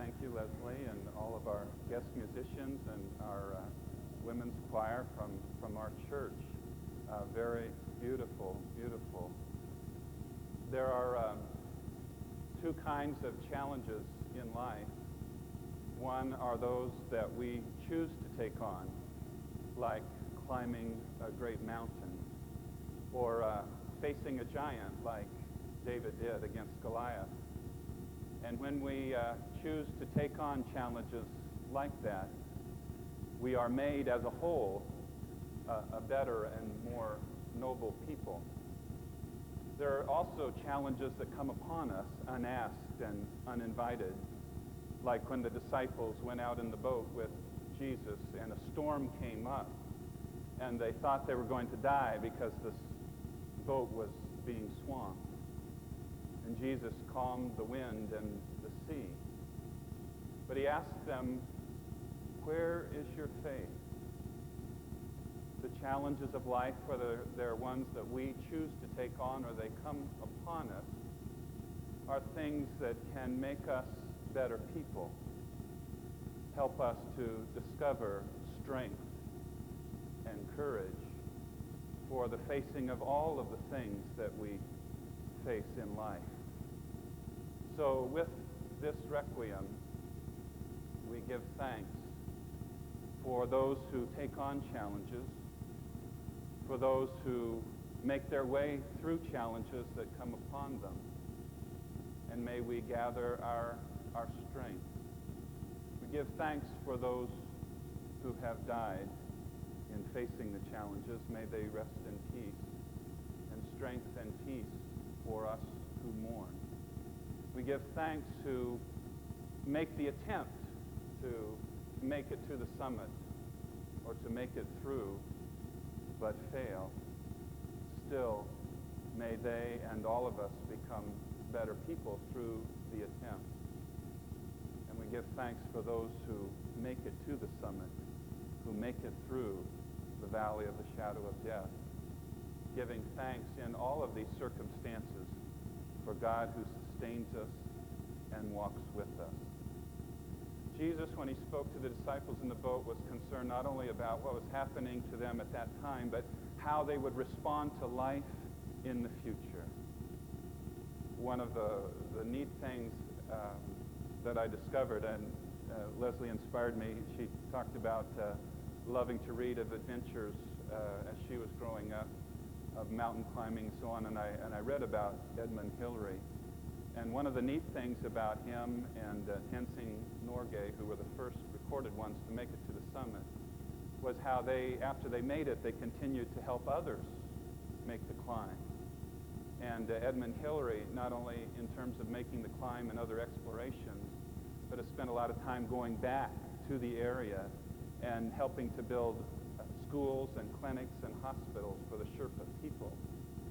thank you, Leslie, and all of our guest musicians and our women's choir from our church. Very beautiful, beautiful. There are two kinds of challenges in life. One are those that we choose to take on, like climbing a great mountain, or facing a giant like David did against Goliath. And when we choose to take on challenges like that, we are made as a whole a better and more noble people. There are also challenges that come upon us unasked and uninvited, like when the disciples went out in the boat with Jesus and a storm came up and they thought they were going to die because this boat was being swamped. And Jesus calmed the wind and the sea. But he asked them, "Where is your faith?" The challenges of life, whether they're ones that we choose to take on or they come upon us, are things that can make us better people, help us to discover strength and courage for the facing of all of the things that we face in life. So with this requiem, we give thanks for those who take on challenges, for those who make their way through challenges that come upon them, and may we gather our strength. We give thanks for those who have died in facing the challenges. May they rest in peace, and strength and peace for us who mourn. We give thanks who make the attempt to make it to the summit or to make it through, but fail. Still, may they and all of us become better people through the attempt. And we give thanks for those who make it to the summit, who make it through the valley of the shadow of death, giving thanks in all of these circumstances for God who sustains us and walks with us. Jesus, when he spoke to the disciples in the boat, was concerned not only about what was happening to them at that time, but how they would respond to life in the future. One of the neat things that I discovered, and Leslie inspired me, she talked about loving to read of adventures as she was growing up, of mountain climbing and so on, and I read about Edmund Hillary. And one of the neat things about him and Tenzing Norgay, who were the first recorded ones to make it to the summit, was how they, after they made it, they continued to help others make the climb. And Edmund Hillary, not only in terms of making the climb and other explorations, but has spent a lot of time going back to the area and helping to build schools and clinics and hospitals for the Sherpa people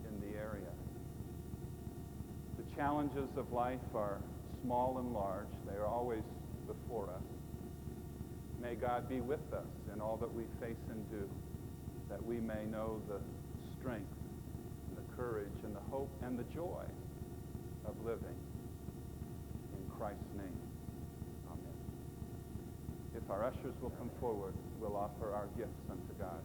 in the area. The challenges of life are small and large. They are always before us. May God be with us in all that we face and do, that we may know the strength and the courage and the hope and the joy of living. In Christ's name, amen. If our ushers will come forward, we'll offer our gifts unto God.